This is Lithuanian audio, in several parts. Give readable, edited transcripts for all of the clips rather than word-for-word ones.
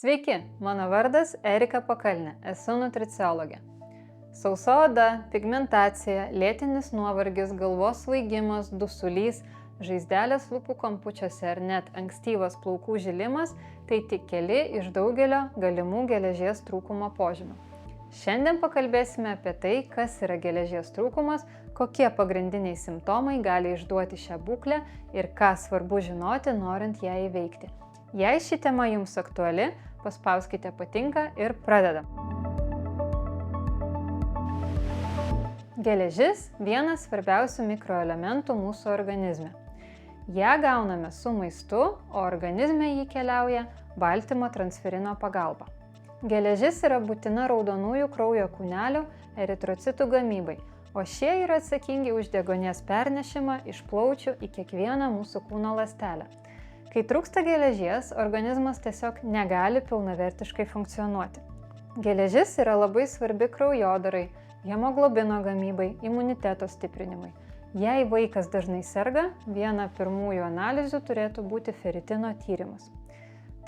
Sveiki, mano vardas Erika Pakalnė, esu nutriciologė. Sausa oda, pigmentacija, lėtinis nuovargis, galvos svaigimas, dusulys, žaizdelės lūpų kampučiuose ar net ankstyvas plaukų žilimas – tai tik keli iš daugelio galimų geležies trūkumo požymių. Šiandien pakalbėsime apie tai, kas yra geležies trūkumas, kokie pagrindiniai simptomai gali išduoti šią būklę ir ką svarbu žinoti, norint ją įveikti. Jei ši tema jums aktuali, paspauskite patinka ir pradedam. Geležis – vienas svarbiausių mikroelementų mūsų organizme. Ją gauname su maistu, o organizme jį keliauja baltymo transferino pagalba. Geležis yra būtina raudonųjų kraujo kūnelių eritrocitų gamybai, o šie yra atsakingi už deguonies pernešimą iš plaučių į kiekvieną mūsų kūno ląstelę. Kai trūksta geležies, organizmas tiesiog negali pilnavertiškai funkcionuoti. Geležis yra labai svarbi kraujodarai, hemoglobino gamybai, imuniteto stiprinimui. Jei vaikas dažnai serga, viena pirmųjų analizių turėtų būti feritino tyrimas.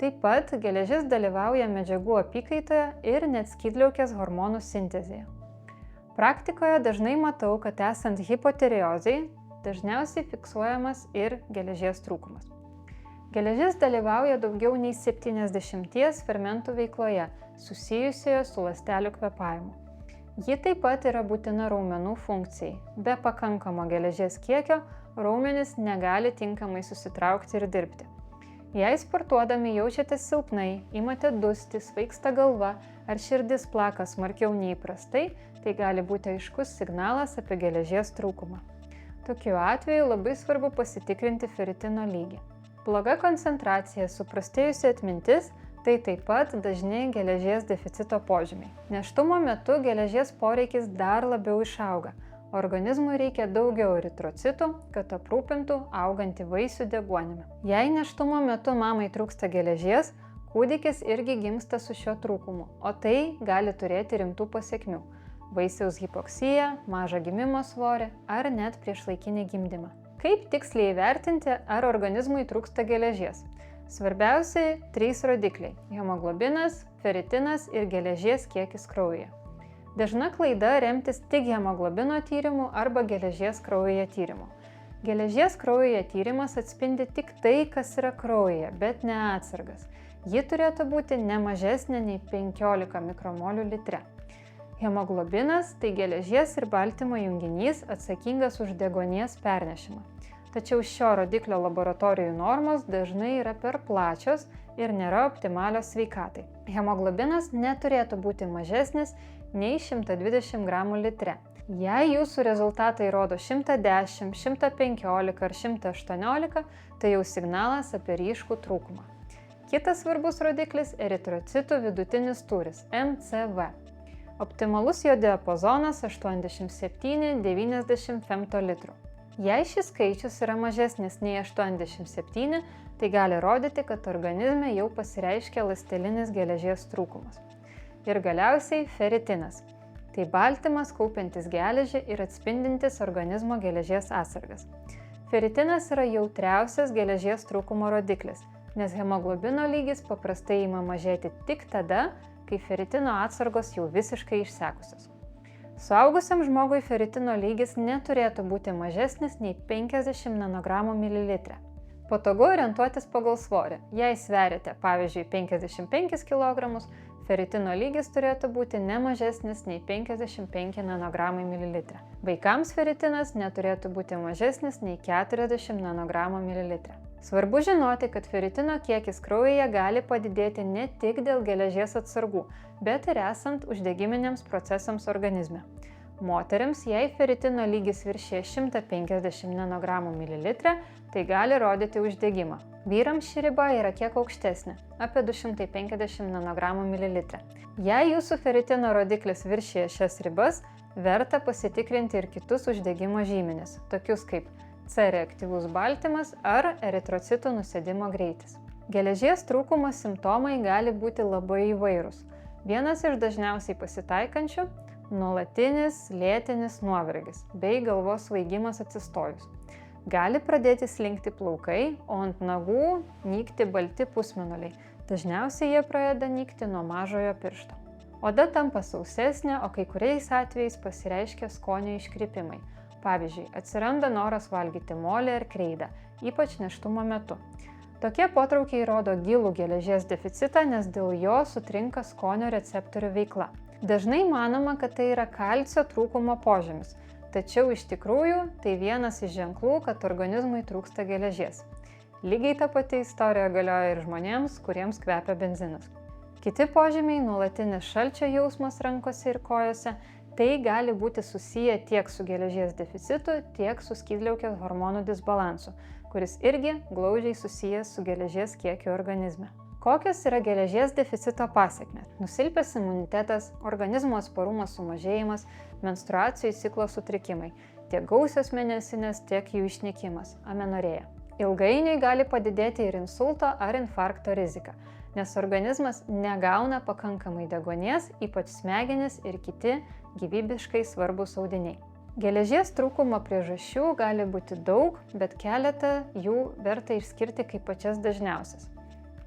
Taip pat geležis dalyvauja medžiagų apykaitoje ir net skydliaukės hormonų sintezėje. Praktikoje dažnai matau, kad esant hipotireozei, dažniausiai fiksuojamas ir geležies trūkumas. Geležis dalyvauja daugiau nei 70 fermentų veikloje, susijusioje su ląstelių kvėpavimu. Ji taip pat yra būtina raumenų funkcijai. Be pakankamo geležies kiekio raumenys negali tinkamai susitraukti ir dirbti. Jei sportuodami jaučiatės silpnai, imate dusti, svaigsta galva ar širdis plaka smarkiau nei įprastai, tai gali būti aiškus signalas apie geležies trūkumą. Tokiu atveju labai svarbu pasitikrinti feritino lygį. Bloga koncentracija, suprastėjusi atmintis – tai taip pat dažni geležies deficito požymiai. Nėštumo metu geležies poreikis dar labiau išauga. Organizmui reikia daugiau eritrocitų, kad aprūpintų augantį vaisių deguonimi. Jei nėštumo metu mamai trūksta geležies, kūdikis irgi gimsta su šiuo trūkumu, o tai gali turėti rimtų pasekmių – vaisiaus hipoksija, mažą gimimo svorį ar net priešlaikinį gimdymą. Kaip tiksliai įvertinti, ar organizmui trūksta geležies? Svarbiausiai 3 rodikliai – hemoglobinas, feritinas ir geležies kiekis kraujyje. Dažna klaida remtis tik hemoglobino tyrimu arba geležies kraujyje tyrimu. Geležies kraujyje tyrimas atspindi tik tai, kas yra kraujyje, bet ne atsargas. Ji turėtų būti ne mažesnė nei 15 mikromolių litre. Hemoglobinas – tai geležies ir baltymo junginys atsakingas už deguonies pernešimą. Tačiau šio rodiklio laboratorijų normos dažnai yra per plačios ir nėra optimalios sveikatai. Hemoglobinas neturėtų būti mažesnis nei 120 gramų litre. Jei jūsų rezultatai rodo 110, 115 ar 118, tai jau signalas apie ryškų trūkumą. Kitas svarbus rodiklis – eritrocitų vidutinis tūris – MCV. Optimalus jo diapazonas 87–90 femtolitrų. Jei šis skaičius yra mažesnis nei 87, tai gali rodyti, kad organizme jau pasireiškia ląstelinis geležies trūkumas. Ir galiausiai feritinas. Tai baltymas kaupiantis geležį ir atspindintis organizmo geležies atsargas. Feritinas yra jautriausias geležies trūkumo rodiklis, nes hemoglobino lygis paprastai ima mažėti tik tada, kai feritino atsargos jau visiškai išsekusios. Suaugusiam žmogui feritino lygis neturėtų būti mažesnis nei 50 nanogramų mililitre. Patogu orientuotis pagal svorį. Jei sveriate, pavyzdžiui, 55 kg, feritino lygis turėtų būti ne mažesnis nei 55 nanogramai mililitre. Vaikams feritinas neturėtų būti mažesnis nei 40 nanogramų mililitre. Svarbu žinoti, kad feritino kiekis kraujyje gali padidėti ne tik dėl geležies atsargų, bet ir esant uždegiminiams procesams organizme. Moterims, jei feritino lygis viršija 150 nanogramų mililitre, tai gali rodyti uždegimą. Vyrams ši riba yra kiek aukštesnė – apie 250 nanogramų mililitre. Jei jūsų feritino rodiklis viršija šias ribas, verta pasitikrinti ir kitus uždegimo žymenis, tokius kaip C reaktyvus baltymas ar eritrocitų nusėdimo greitis. Geležies trūkumo simptomai gali būti labai įvairūs. Vienas iš dažniausiai pasitaikančių – nuolatinis lėtinis nuovargis bei galvos svaigimas atsistojus. Gali pradėti slinkti plaukai, o ant nagų nykti balti pusmėnuliai. Dažniausiai jie pradeda nykti nuo mažojo piršto. Oda tampa sausesnė, o kai kuriais atvejais pasireiškia skonio iškrypimai. Pavyzdžiui, atsiranda noras valgyti molį ar kreidą, ypač nėštumo metu. Tokie potraukiai rodo gilų geležies deficitą, nes dėl jo sutrinka skonio receptorių veikla. Dažnai manoma, kad tai yra kalcio trūkumo požymis, tačiau iš tikrųjų tai vienas iš ženklų, kad organizmui trūksta geležies. Lygiai ta pati istorija galioja ir žmonėms, kuriems kvepia benzinas. Kiti požymiai - nuolatinis šalčio jausmas rankose ir kojose. Tai gali būti susiję tiek su geležies deficitu, tiek su skydliaukės hormonų disbalansu, kuris irgi glaudžiai susijęs su geležies kiekiu organizme. Kokios yra geležies deficito pasekmės? Nusilpęs imunitetas, organizmo atsparumo sumažėjimas, menstruacijų ciklo sutrikimai, tiek gausios mėnesinės, tiek jų išnykimas, amenorėja. Ilgainiui gali padidėti ir insulto ar infarkto rizika, nes organizmas negauna pakankamai deguonies, ypač smegenys ir kiti gyvybiškai svarbus audiniai. Geležies trūkumo priežasčių gali būti daug, bet keletą jų verta išskirti kaip pačias dažniausias.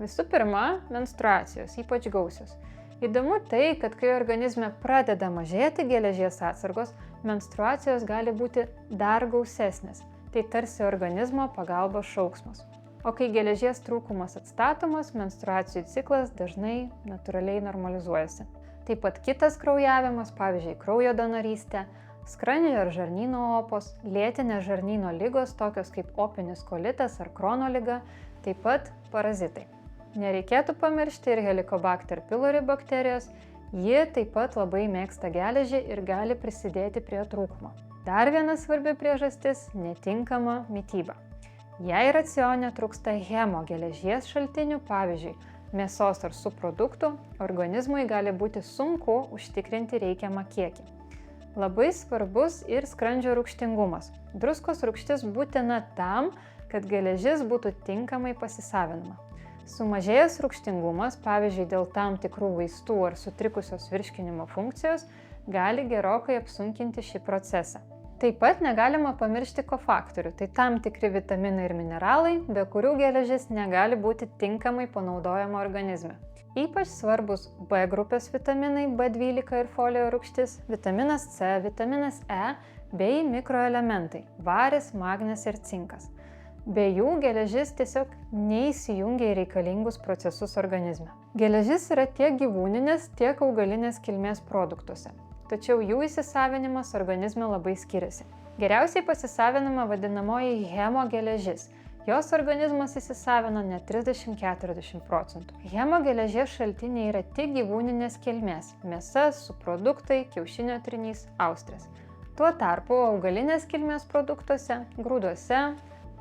Visų pirma, menstruacijos, ypač gausios. Įdomu tai, kad kai organizme pradeda mažėti geležies atsargos, menstruacijos gali būti dar gausesnės. Tai tarsi organizmo pagalbos šauksmas. O kai geležies trūkumas atstatomas, menstruacijų ciklas dažnai natūraliai normalizuojasi. Taip pat kitas kraujavimas, pavyzdžiui, kraujo donorystė, skrandžio ar žarnyno opos, lėtinės žarnyno ligos, tokios kaip opinis kolitas ar Krono liga, taip pat parazitai. Nereikėtų pamiršti ir Helicobacter pylori bakterijos, ji taip pat labai mėgsta geležį ir gali prisidėti prie trūkumo. Dar viena svarbi priežastis – netinkama mityba. Jei racione trūksta hemo geležies šaltinių, pavyzdžiui, mėsos ar subproduktų, organizmui gali būti sunku užtikrinti reikiamą kiekį. Labai svarbus ir skrandžio rūgštingumas. Druskos rūgštis būtina tam, kad geležis būtų tinkamai pasisavinama. Sumažėjęs rūgštingumas, pavyzdžiui, dėl tam tikrų vaistų ar sutrikusios virškinimo funkcijos, gali gerokai apsunkinti šį procesą. Taip pat negalima pamiršti kofaktorių, tai tam tikri vitaminai ir mineralai, be kurių geležis negali būti tinkamai panaudojama organizme. Ypač svarbus B grupės vitaminai B12 ir folio rūgštis, vitaminas C, vitaminas E bei mikroelementai – varis, magnis ir cinkas. Be jų geležis tiesiog neįsijungia į reikalingus procesus organizme. Geležis yra tiek gyvūninės, tiek augalinės kilmės produktuose, tačiau jų įsisavinimas organizme labai skiriasi. Geriausiai pasisavinama vadinamoji hemogeležis. Jos organizmas įsisavina net 30–40%. Hemogeležies šaltiniai yra tik gyvūninės kilmės – mėsa, subproduktai, kiaušinio trinys, austrės. Tuo tarpu augalinės kilmės produktuose, grūduose,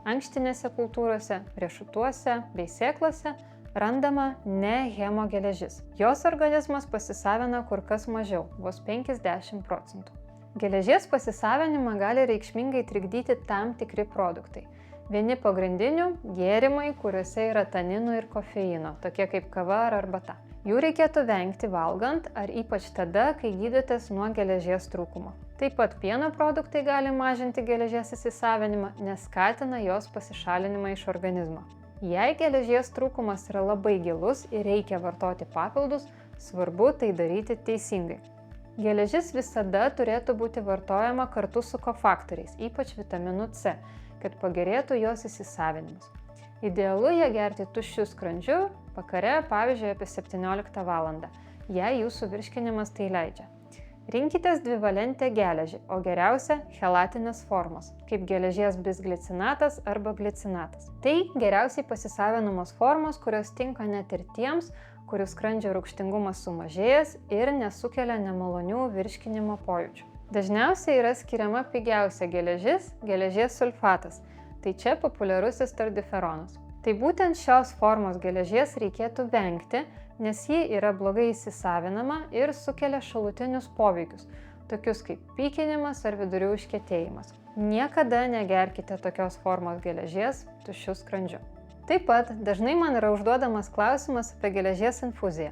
ankštinėse kultūrose, riešutuose bei sėklose randama ne hemogeležis. Jos organizmas pasisavina kur kas mažiau, vos 50%. Geležies pasisavinimą gali reikšmingai trikdyti tam tikri produktai. Vieni pagrindinių – gėrimai, kuriuose yra taninų ir kofeino, tokie kaip kava ar arbata. Jų reikėtų vengti valgant ar ypač tada, kai gydotės nuo geležies trūkumo. Taip pat pieno produktai gali mažinti geležies įsisavinimą, nes skatina jos pasišalinimą iš organizmo. Jei geležies trūkumas yra labai gilus ir reikia vartoti papildus, svarbu tai daryti teisingai. Geležis visada turėtų būti vartojama kartu su kofaktoriais, ypač vitaminu C, kad pagerėtų jos įsisavinimas. Idealu ją gerti tuščiu skrandžiu, vakare, pavyzdžiui, apie 17 val., jei jūsų virškinimas tai leidžia. Rinkitės dvivalentę geležį, o geriausia chelatinės formos, kaip geležies bisglicinatas arba glicinatas. Tai geriausiai pasisavinamos formos, kurios tinka net ir tiems, kurių skrandžio rūgštingumas sumažėjęs ir nesukelia nemalonių virškinimo pojūčių. Dažniausiai yra skiriama pigiausia geležis – geležies sulfatas, tai čia populiarusis tardiferonas. Tai būtent šios formos geležies reikėtų vengti, nes ji yra blogai įsisavinama ir sukelia šalutinius poveikius, tokius kaip pykinimas ar vidurių užkietėjimas. Niekada negerkite tokios formos geležies tuščiu skrandžiu. Taip pat dažnai man yra užduodamas klausimas apie geležies infuziją.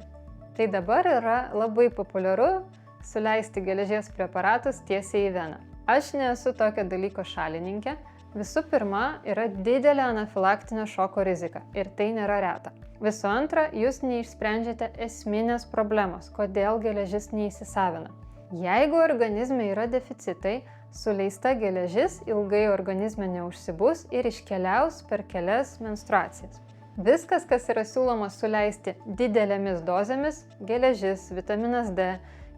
Tai dabar yra labai populiaru suleisti geležies preparatus tiesiai į veną. Aš nesu tokio dalyko šalininkė, Visų pirma, yra didelė anafilaktinio šoko rizika ir tai nėra reta. Visų antra, jūs neišsprendžiate esminės problemos, kodėl geležis neįsisavina. Jeigu organizme yra deficitai, suleista geležis ilgai organizme neužsibus ir iškeliaus per kelias menstruacijas. Viskas, kas yra siūloma suleisti didelėmis dozėmis – geležis, vitaminas D,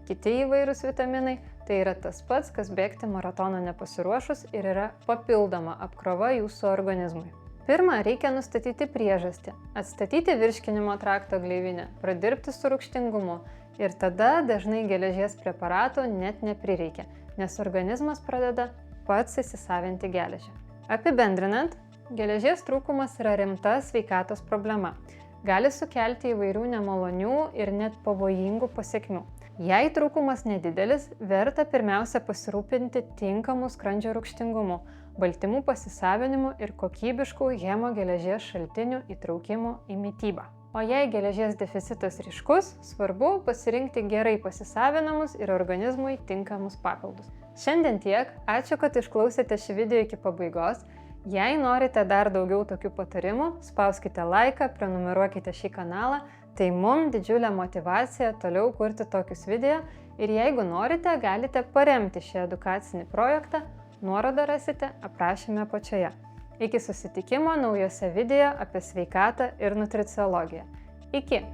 kiti įvairūs vitaminai – tai yra tas pats, kas bėgti maratoną nepasiruošus ir yra papildoma apkrova jūsų organizmui. Pirma, reikia nustatyti priežastį, atstatyti virškinimo trakto gleivinę, pradirbti su rūgštingumu ir tada dažnai geležies preparatų net neprireikia, nes organizmas pradeda pats įsisavinti geležį. Apibendrinant, geležies trūkumas yra rimta sveikatos problema. Gali sukelti įvairių nemalonių ir net pavojingų pasekmių. Jei trūkumas nedidelis, verta pirmiausia pasirūpinti tinkamų skrandžio rūgštingumu, baltymų pasisavinimu ir kokybiškų hemogeležies šaltinių įtraukimu į mitybą. O jei geležies deficitas ryškus, svarbu pasirinkti gerai pasisavinamus ir organizmui tinkamus papildus. Šiandien tiek, ačiū, kad išklausėte šį video iki pabaigos. Jei norite dar daugiau tokių patarimų, spauskite laiką, prenumeruokite šį kanalą, tai mums didžiulė motyvacija toliau kurti tokius video ir jeigu norite, galite paremti šį edukacinį projektą, nuorodą rasite aprašyme apačioje. Iki susitikimo naujose video apie sveikatą ir nutriciologiją. Iki!